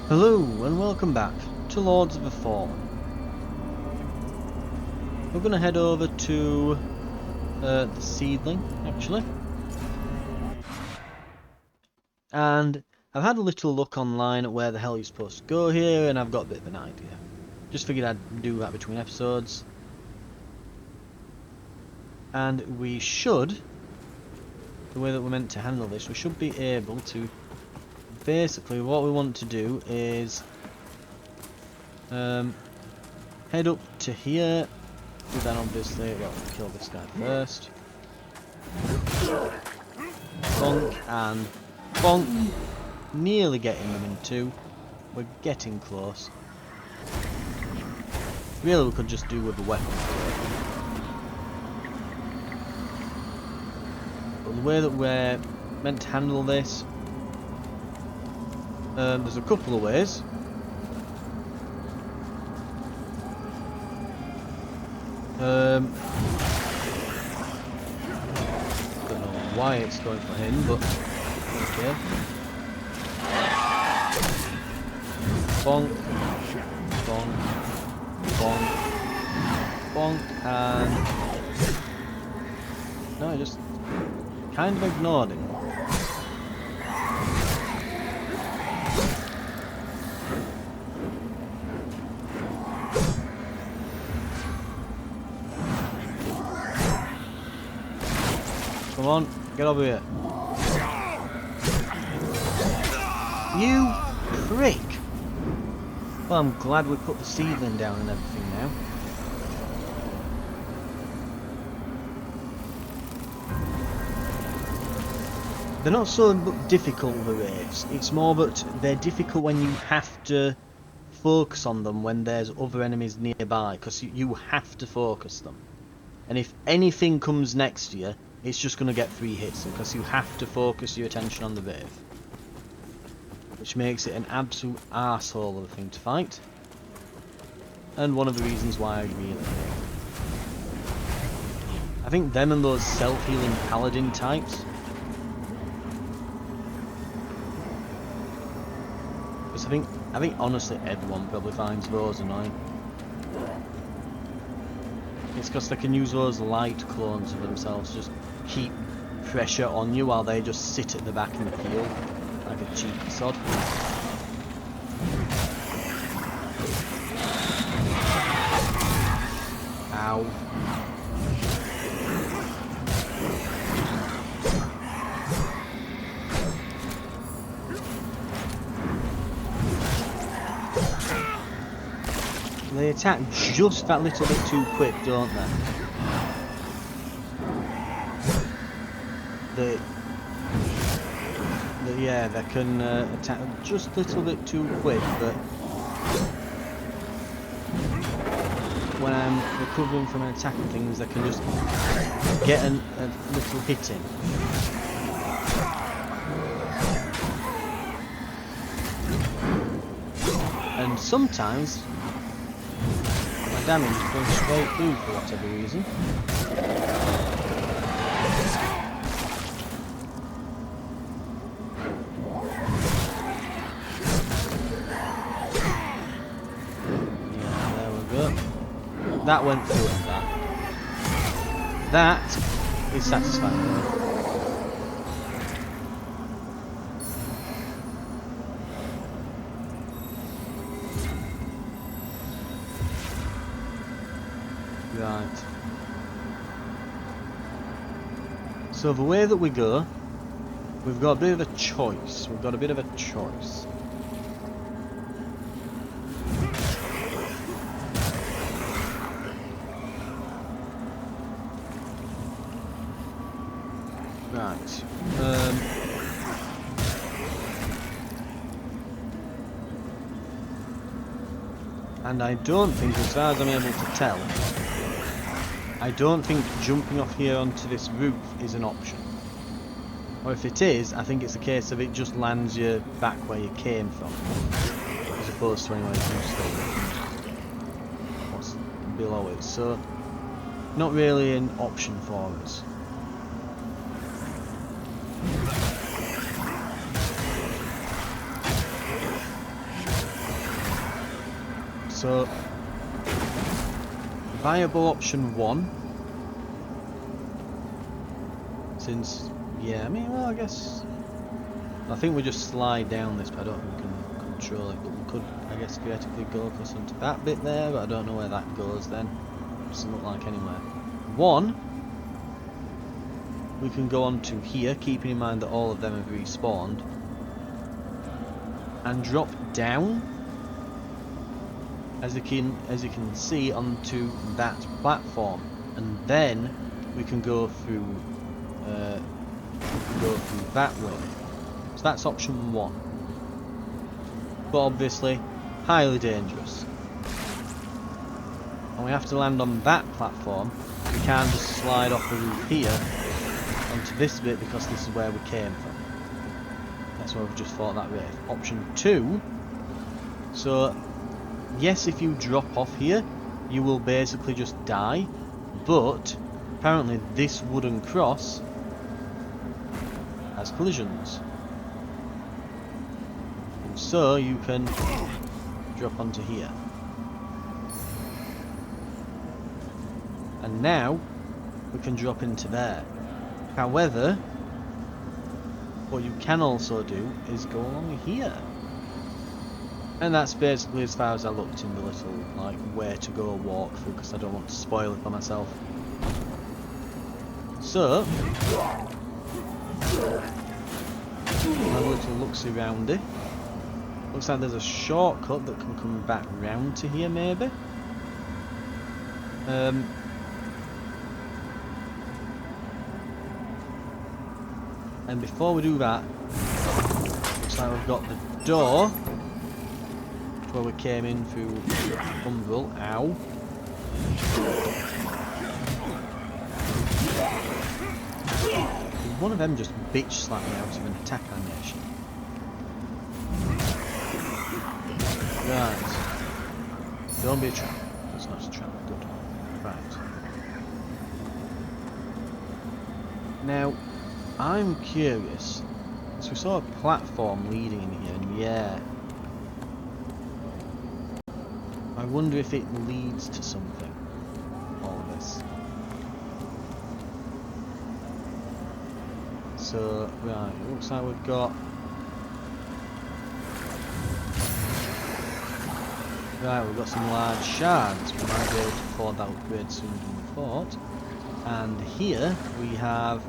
Hello and welcome back to Lords of the Fallen. We're going to head over to the Seedling, actually. And I've had a little look online at where the hell you're supposed to go here, and I've got a bit of an idea. Just figured I'd do that between episodes. And we should, the way that we're meant to handle this, we should be able to... Basically, what we want to do is head up to here. Then obviously, well, kill this guy first. Bonk and bonk. Nearly getting them in two. We're getting close. Really, we could just do with the weapon. But the way that we're meant to handle this, there's a couple of ways. Don't know why it's going for him, but okay. Bonk, bonk, bonk, bonk, and no, I just kind of ignored him. Come on, get over here. You prick! Well, I'm glad we put the seedling down and everything now. They're not so difficult, the raids. It's more that they're difficult when you have to focus on them when there's other enemies nearby, because you have to focus them. And if anything comes next to you, it's just going to get 3 hits, because you have to focus your attention on the rave. Which makes it an absolute arsehole of a thing to fight. And one of the reasons why I really hate it. I think them and those self-healing paladin types. Because I think honestly everyone probably finds those annoying. It's because they can use those light clones of themselves, just keep pressure on you while they just sit at the back in the field like a cheeky sod. Ow. They attack just that little bit too quick, don't they? Yeah, they can attack just a little bit too quick, but when I'm recovering from an attack and things, they can just get a little hit in. And sometimes my damage goes straight through for whatever reason. That went through it, that is satisfying. Right. So the way that we go, we've got a bit of a choice. Right. And I don't think, as far as I'm able to tell, I don't think jumping off here onto this roof is an option. Or if it is, I think it's a case of it just lands you back where you came from, as opposed to anywhere you stay. What's below it? So, not really an option for us. So, viable option 1. Since, yeah, I mean, well, I guess... I think we just slide down this, but I don't think we can control it. But we could, I guess, theoretically go across onto that bit there, but I don't know where that goes then. Doesn't look like anywhere. 1, we can go on to here, keeping in mind that all of them have respawned, and drop down, as you can see, onto that platform, and then we can go through that way. So that's option 1. But obviously, highly dangerous. And we have to land on that platform. We can't just slide off the roof here onto this bit because this is where we came from. That's why we've just fought that way. Option 2. So, yes, if you drop off here, you will basically just die. But, apparently this wooden cross has collisions. And so, you can drop onto here. And now, we can drop into there. However, what you can also do is go along here. And that's basically as far as I looked in the little, like, where to go walkthrough, because I don't want to spoil it for myself. So, have a little look-see around it. Looks like there's a shortcut that can come back round to here, maybe. And before we do that, looks like we've got the door where we came in through Umbral. Ow. One of them just bitch slapped me out of an attack animation. Right. Don't be a trap. That's not a trap. Good. Right. Now, I'm curious. So we saw a platform leading in here, and yeah. I wonder if it leads to something. All of this. So, right, it looks like we've got... Right, we've got some large shards. We might be able to afford that upgrade sooner than we thought. And here we have...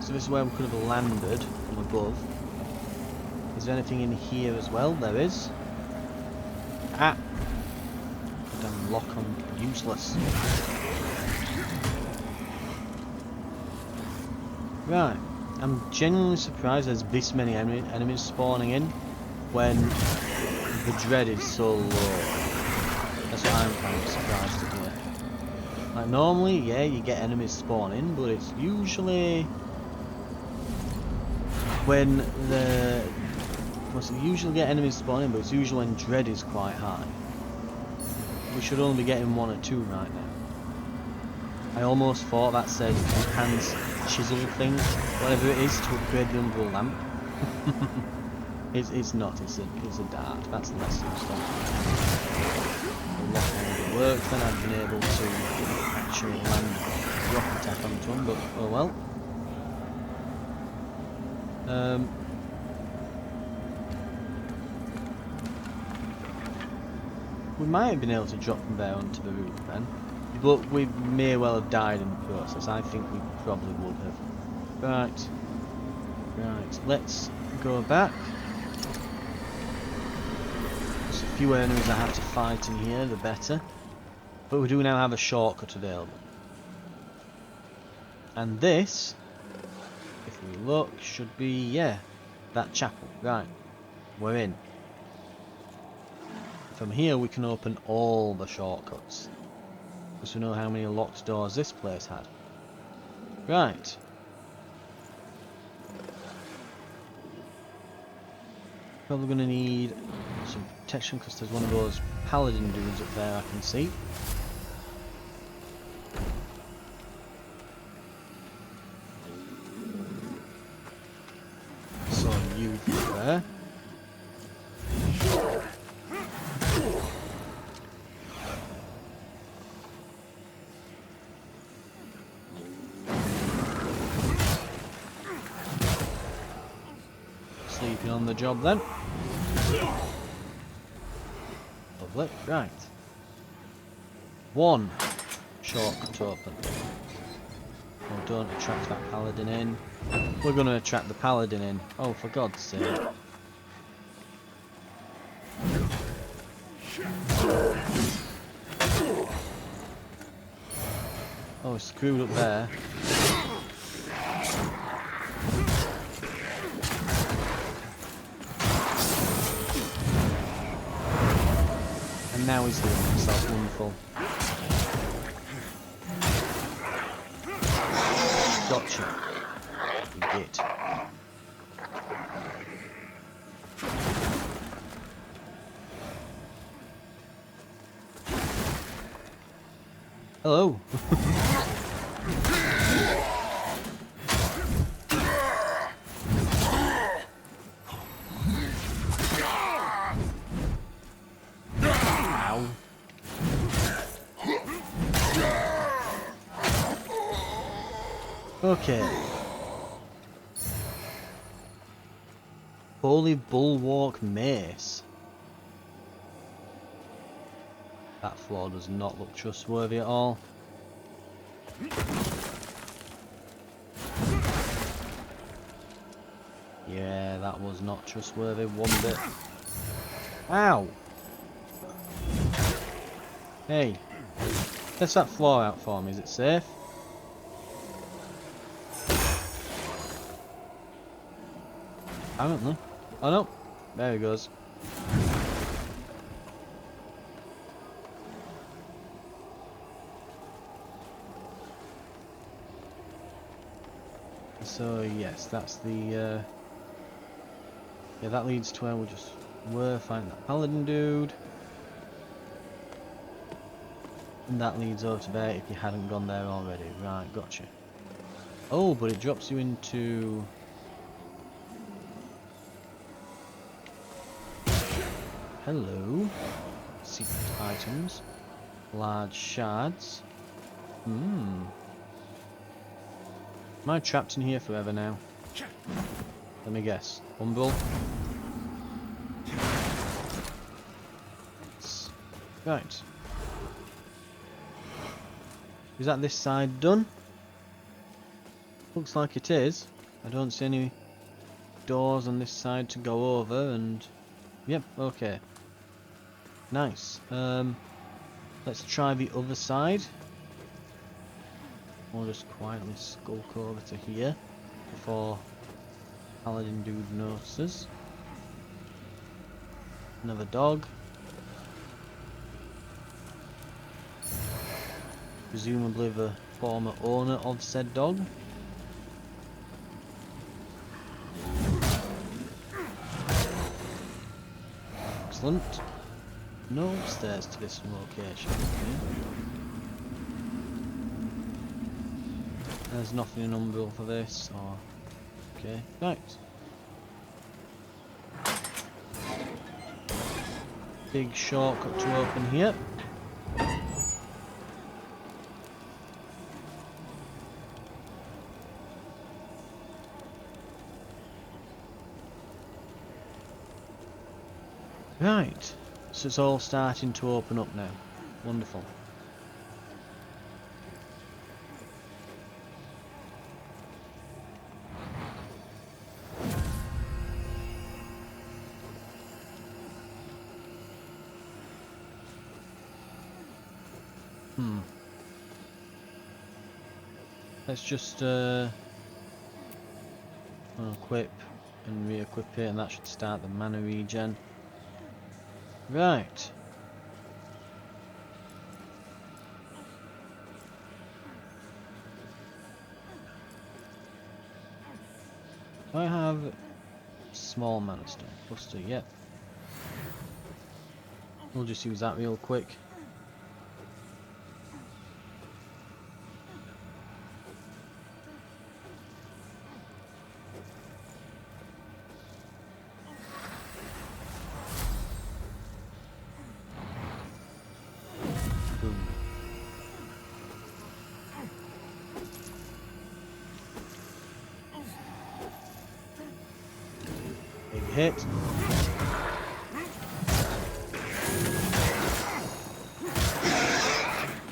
So this is where we could have landed from above. Is there anything in here as well? There is. Ah! Damn lock on. Useless. Right. I'm genuinely surprised there's this many enemies spawning in when the dread is so low. That's what I'm kind of surprised to hear. Like normally, yeah, you get enemies spawning, but it's usually when the... You usually get enemies spawning, but it's usually when dread is quite high. We should only be getting 1 or 2 right now. I almost thought that said enhance chisel thing, whatever it is, to upgrade the umbral lamp. It's not, it's a dart. That's less useful. A lot more work than I've been able to actually land a rock attack onto them, but oh well. We might have been able to drop from there onto the roof then, but we may well have died in the process. I think we probably would have. Right, let's go back. There's a few enemies I have to fight in here, the better. But we do now have a shortcut available. And this, if we look, should be, yeah, that chapel. Right, we're in. From here we can open all the shortcuts, because we know how many locked doors this place had. Right. Probably going to need some protection because there's one of those paladin dudes up there I can see. So you there. sleeping on the job then. Lovely, right. One shortcut open. Oh, don't attract that paladin in. We're going to attract the paladin in. Oh, for God's sake. Oh, screwed up there. And now he's healing himself. Wonderful. Gotcha. You did. Hello. Ow. Okay. Holy Bulwark Mace. That floor does not look trustworthy at all. Yeah, that was not trustworthy one bit. Ow! Hey, test that floor out for me, is it safe? Apparently. Oh no, there he goes. So yes, that's the yeah, that leads to where we just were, find that paladin dude. And that leads over to there if you hadn't gone there already. Right, gotcha. Oh, but it drops you into... Hello. Secret items. Large shards. Am I trapped in here forever now? Let me guess. Umbral? Right. Is that this side done? Looks like it is. I don't see any doors on this side to go over, and... Yep, okay. Nice. Let's try the other side. We'll just quietly skulk over to here before Paladin dude notices. Another dog. Presumably the former owner of said dog. Excellent. No upstairs to this location. Okay. There's nothing in Umbral for this, or... Okay, right. Big shortcut to open here. Right, so it's all starting to open up now. Wonderful. Let's just equip and re-equip it, and that should start the mana regen. Right. I have small mana stone. Plus 2, yep. We'll just use that real quick. hit.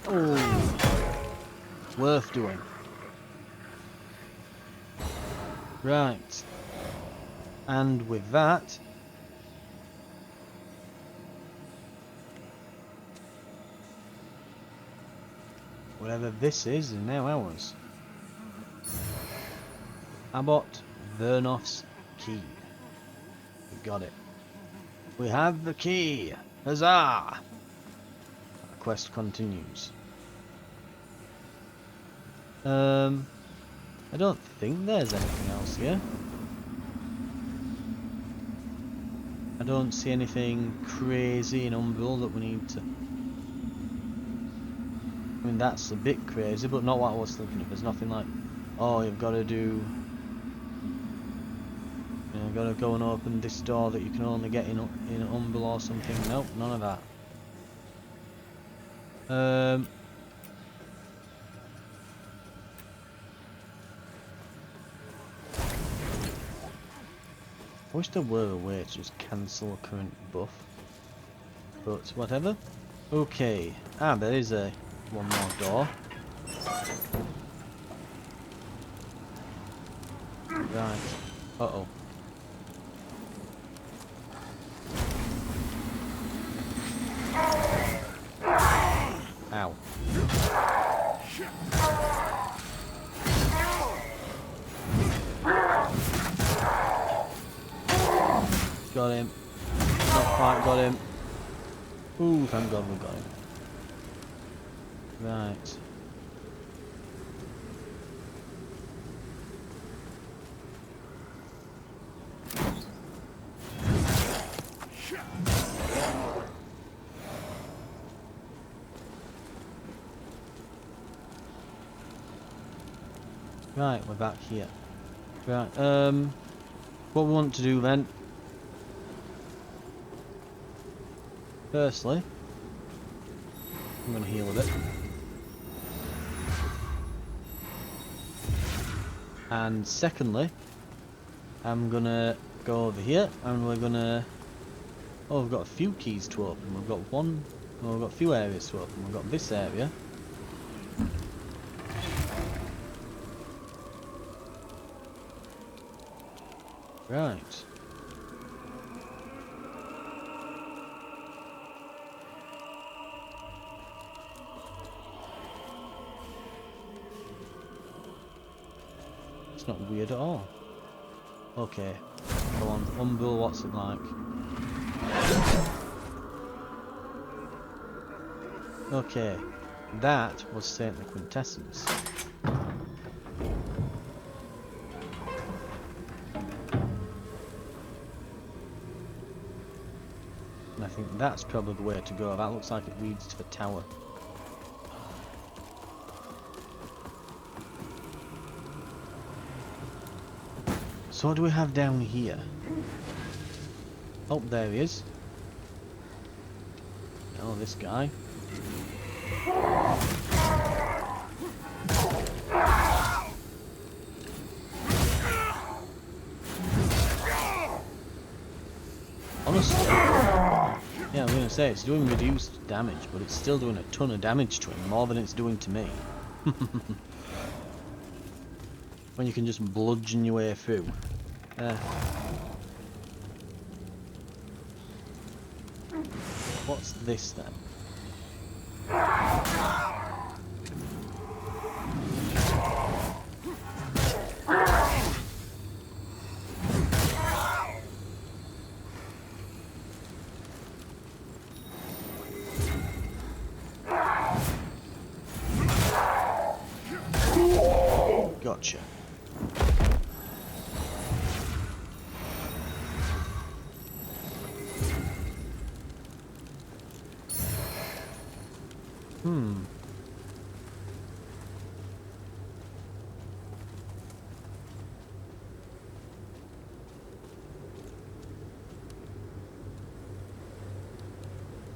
Oh, it's worth doing. Right. And with that, whatever this is now ours. Abbot Vernoff's key. We got it. We have the key. Huzzah! Our quest continues. I don't think there's anything else here. I don't see anything crazy in Umbral that we need to... I mean, that's a bit crazy, but not what I was thinking of. There's nothing like, oh, you've got to do... You know, you've got to go and open this door that you can only get in Umbral or something. Nope, none of that. I wish there were a way to just cancel a current buff, but whatever. Okay, there is one more door. Right. Uh-oh. Ow. Got him. Not quite got him. Ooh, thank God we got him. Right. Right, we're back here. Right, what we want to do then, firstly, I'm going to heal a bit. And secondly, I'm going to go over here and we're going to... Oh, we've got a few keys to open. We've got one... Oh, we've got a few areas to open. We've got this area. Right. It's not weird at all. Okay. Go on, Umbral, what's it like? Okay. That was Saint the Quintessence. And I think that's probably the way to go. That looks like it leads to the tower. So what do we have down here? Oh, there he is. Oh, this guy. Honestly, yeah, I'm gonna say it's doing reduced damage, but it's still doing a ton of damage to him, more than it's doing to me. When you can just bludgeon your way through. What's this then? Gotcha.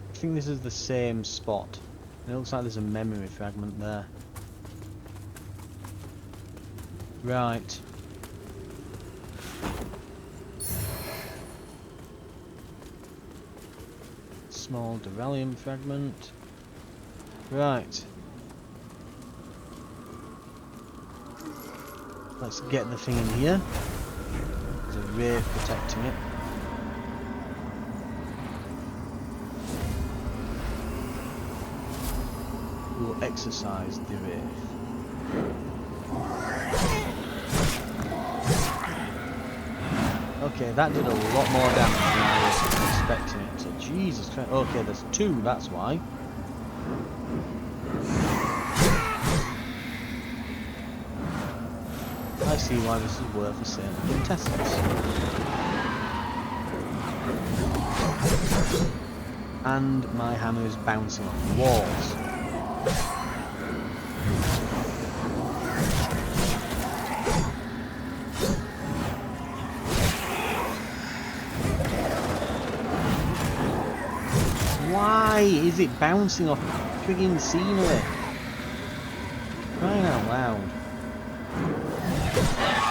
I think this is the same spot. It looks like there's a memory fragment there. Right. small duralium fragment. Right. Let's get the thing in here. There's a wraith protecting it. We'll exercise the wraith. Okay, that did a lot more damage than I was expecting it to. Jesus Christ. Okay, there's two, that's why. I see why this is worth a sale of contestants. And my hammer is bouncing off the walls. Why is it bouncing off friggin' scenery? Crying out loud.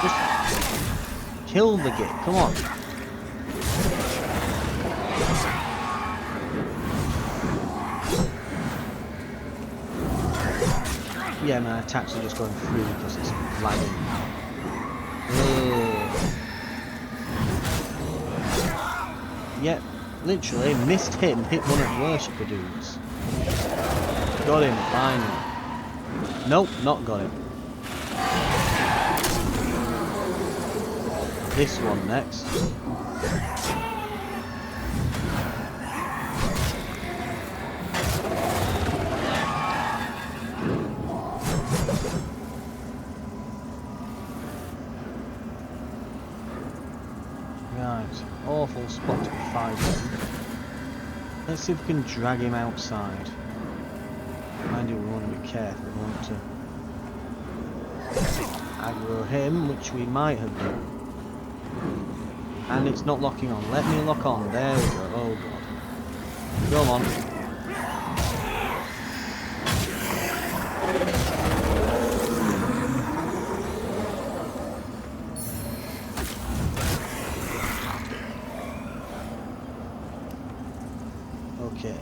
Just kill the git, come on. Yeah, my attacks are just going through because it's lagging. Yep, literally missed him, hit one of the worshipper dudes. Got him, finally. Nope, not got him. This one next. Right, awful spot to fight in. Let's see if we can drag him outside. Mind you, we want to be careful, we want to aggro him, which we might have done. And it's not locking on. Let me lock on. There we go. Oh god. Go on. Okay.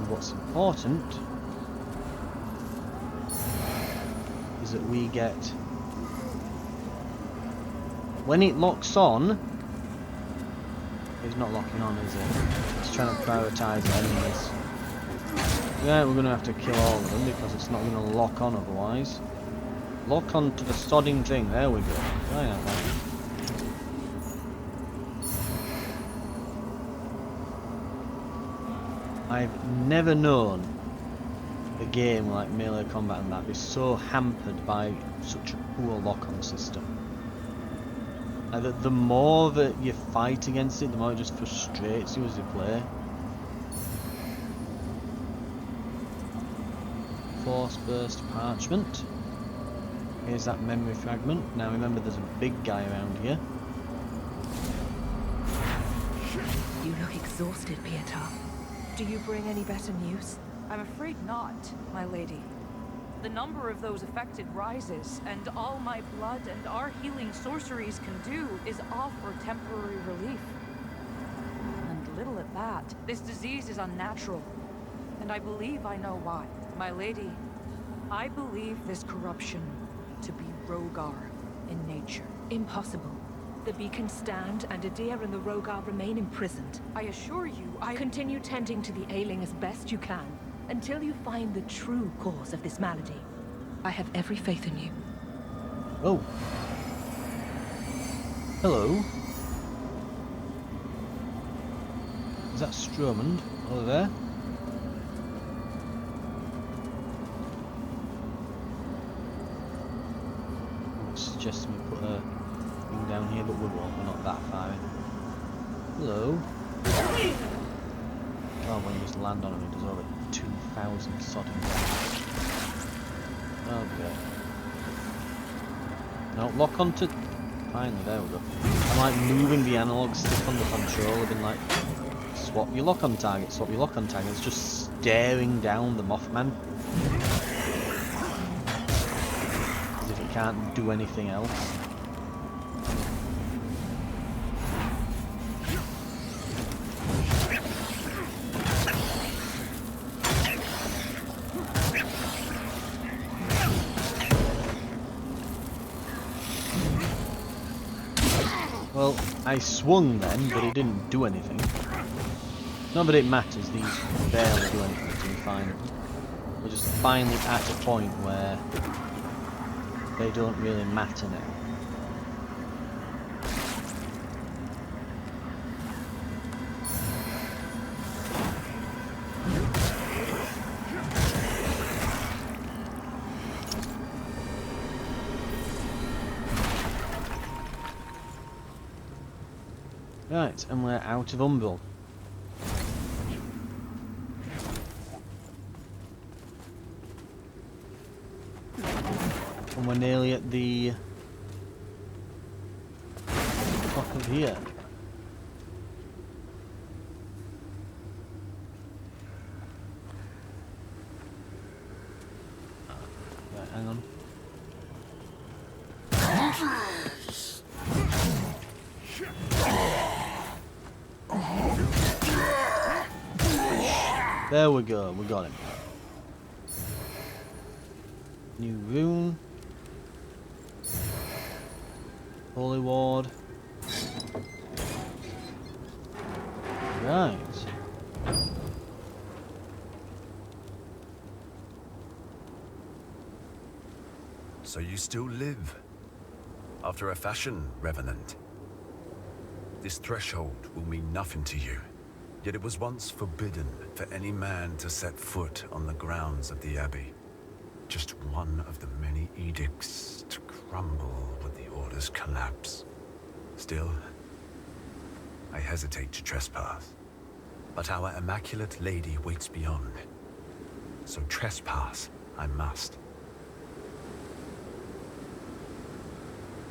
What's important is that we get, when it locks on, it's not locking on, is it? It's trying to prioritise enemies. Yeah, we're going to have to kill all of them because it's not going to lock on otherwise. Lock on to the sodding thing, there we go. Right out there. I've never known a game like melee combat and that be so hampered by such a poor lock-on system. The more that you fight against it, the more it just frustrates you as you play. Force burst parchment. Here's that memory fragment. Now remember, there's a big guy around here. You look exhausted, Pietar. Do you bring any better news? I'm afraid not, my lady. The number of those affected rises, and all my blood and our healing sorceries can do is offer temporary relief. And little at that. This disease is unnatural, and I believe I know why. My lady, I believe this corruption to be Rogar in nature. Impossible. The beacons stand, and Adyr and the Rogar remain imprisoned. I assure you, Continue tending to the ailing as best you can, until you find the true cause of this malady. I have every faith in you. Oh. Hello. Is that Stromund over there? I'm suggesting we put a thing down here, but we won't. We're not that far in. Hello. Oh, when you just land on him, it does over 2,000 sodding damage. Oh, good. No, lock onto... Finally, there we go. I'm like moving the analog stick on the controller, been like, swap your lock on target, swap your lock on target. It's just staring down the Mothman. can't do anything else. Well, I swung then, but it didn't do anything. Not that it matters, these barely do anything to me finally. We're just finally at a point where they don't really matter now. Right, and we're out of Umbral. And we're nearly at the top of here. Right, hang on. There we go, we got him. New rune. Holy ward. Right. So you still live? After a fashion, Revenant. This threshold will mean nothing to you. Yet it was once forbidden for any man to set foot on the grounds of the Abbey. Just one of the many edicts to crumble with the Order's collapse. Still, I hesitate to trespass. But our Immaculate Lady waits beyond. So trespass I must.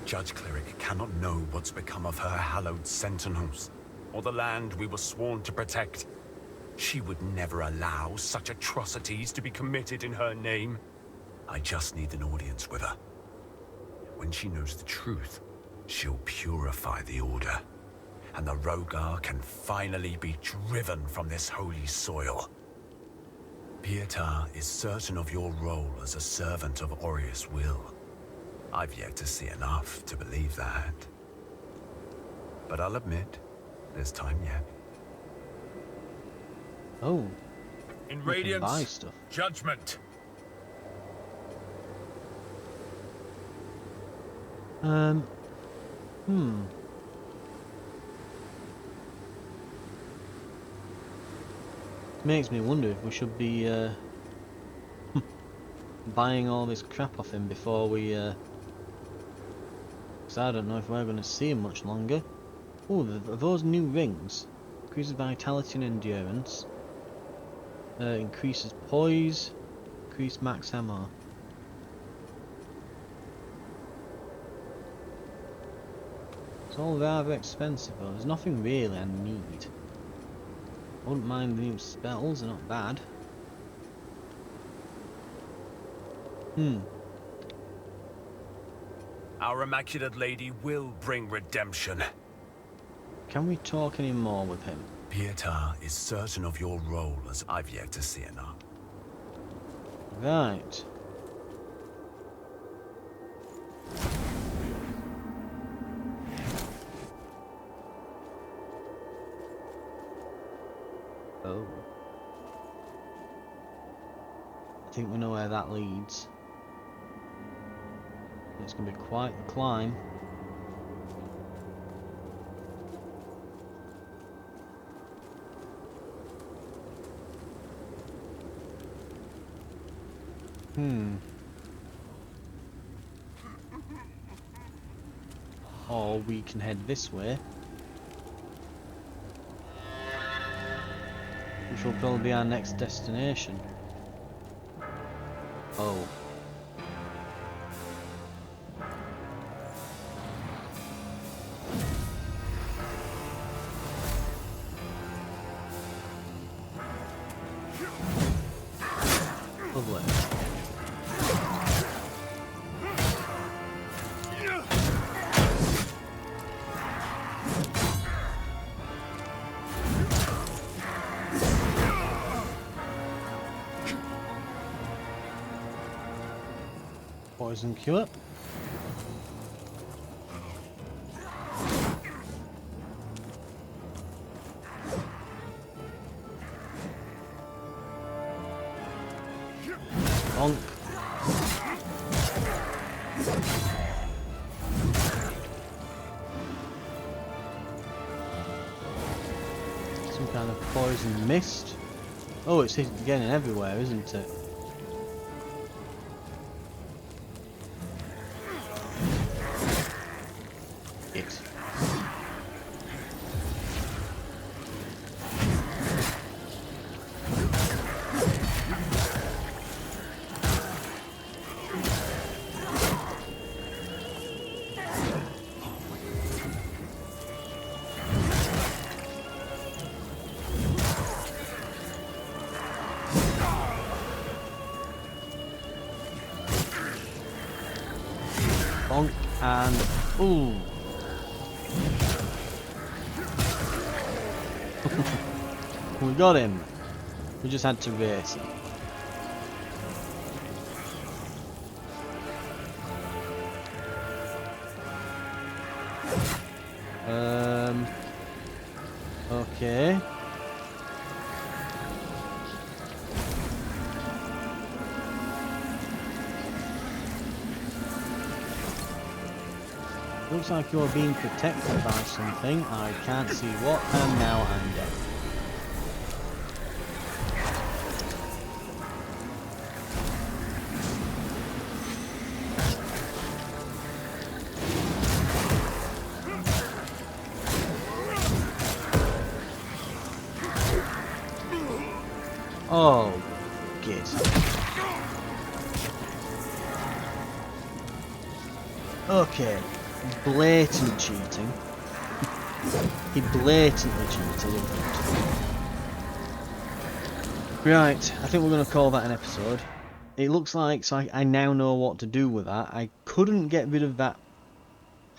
Judge Cleric cannot know what's become of her hallowed sentinels, or the land we were sworn to protect. She would never allow such atrocities to be committed in her name. I just need an audience with her. When she knows the truth, she'll purify the Order, and the Rogar can finally be driven from this holy soil. Pietar is certain of your role as a servant of Aureus' will. I've yet to see enough to believe that. But I'll admit, there's time yet. Oh. In We can buy Radiance, stuff. judgment. Makes me wonder if we should be buying all this crap off him before we because I don't know if we're going to see him much longer. Oh, those new rings. Increases vitality and endurance. Increases poise. Increase max ammo. It's all rather expensive though. There's nothing really I need. I wouldn't mind the new spells, they're not bad. Our Immaculate Lady will bring redemption. Can we talk any more with him? Pietar is certain of your role as I've yet to see enough. Right. Oh. I think we know where that leads. It's going to be quite the climb. Or we can head this way. Which will probably be our next destination. Oh. Lovely. Poison cure. Bonk. Some kind of poison mist. Oh, it's getting everywhere, isn't it? Yes. Bonk and ooh. We got him. We just had to race him. Okay. Looks like you're being protected by something. I can't see what, and now I'm dead. Oh, git. Okay. Blatant cheating. He blatantly cheated, in fact. Right, I think we're going to call that an episode. It looks like, so I now know what to do with that. I couldn't get rid of that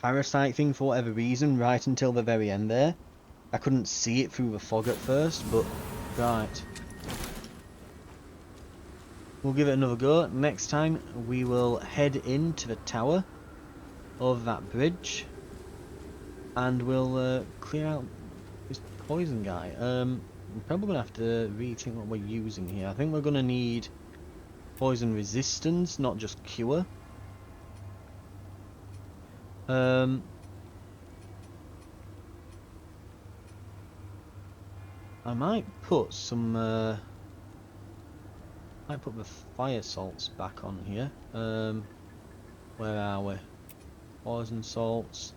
parasite thing for whatever reason right until the very end there. I couldn't see it through the fog at first, but right. We'll give it another go. Next time we will head into the tower over that bridge. And we'll clear out this poison guy. We're probably going to have to rethink what we're using here. I think we're going to need poison resistance, not just cure. I might put some... might put the fire salts back on here. Where are we? Poison salts.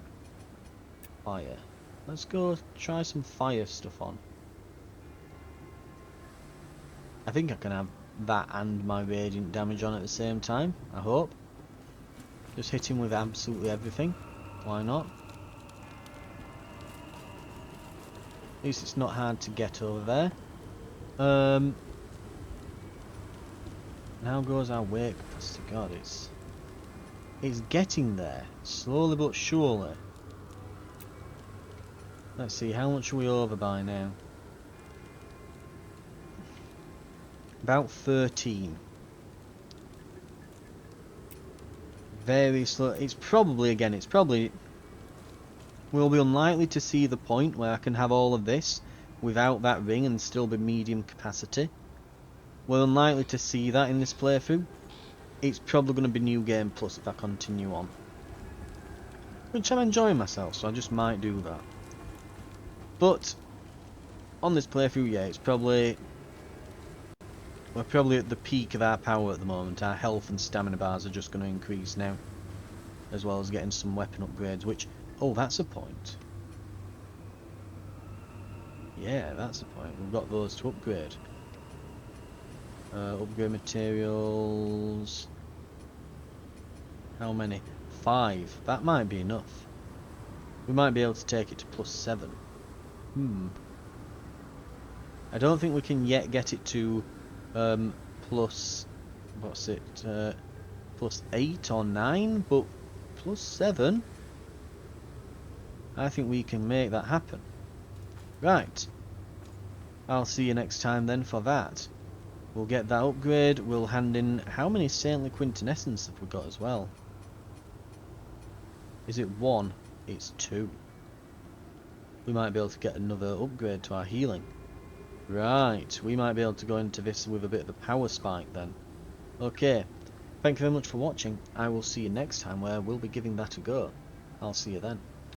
Fire. Let's go try some fire stuff on. I think I can have that and my radiant damage on at the same time, I hope. Just hit him with absolutely everything. Why not? At least it's not hard to get over there. Now goes our weight capacity. God, it's getting there. Slowly but surely. Let's see, how much are we over by now? About 13. Very slow. It's probably, we'll be unlikely to see the point where I can have all of this without that ring and still be medium capacity. We're unlikely to see that in this playthrough. It's probably going to be New Game Plus if I continue on. Which I'm enjoying myself, so I just might do that. But on this playthrough, yeah, we're probably at the peak of our power at the moment. Our health and stamina bars are just going to increase now, as well as getting some weapon upgrades, which, oh, that's a point. Yeah, that's a point. We've got those to upgrade. Upgrade materials. How many? 5. That might be enough. We might be able to take it to +7. I don't think we can yet get it to plus, what's it, +8 or 9, but +7. I think we can make that happen. Right. I'll see you next time then for that. We'll get that upgrade. We'll hand in... How many Saintly Quintessence have we got as well? Is it 1? It's 2. We might be able to get another upgrade to our healing. Right, we might be able to go into this with a bit of a power spike then. Okay, thank you very much for watching. I will see you next time where we'll be giving that a go. I'll see you then.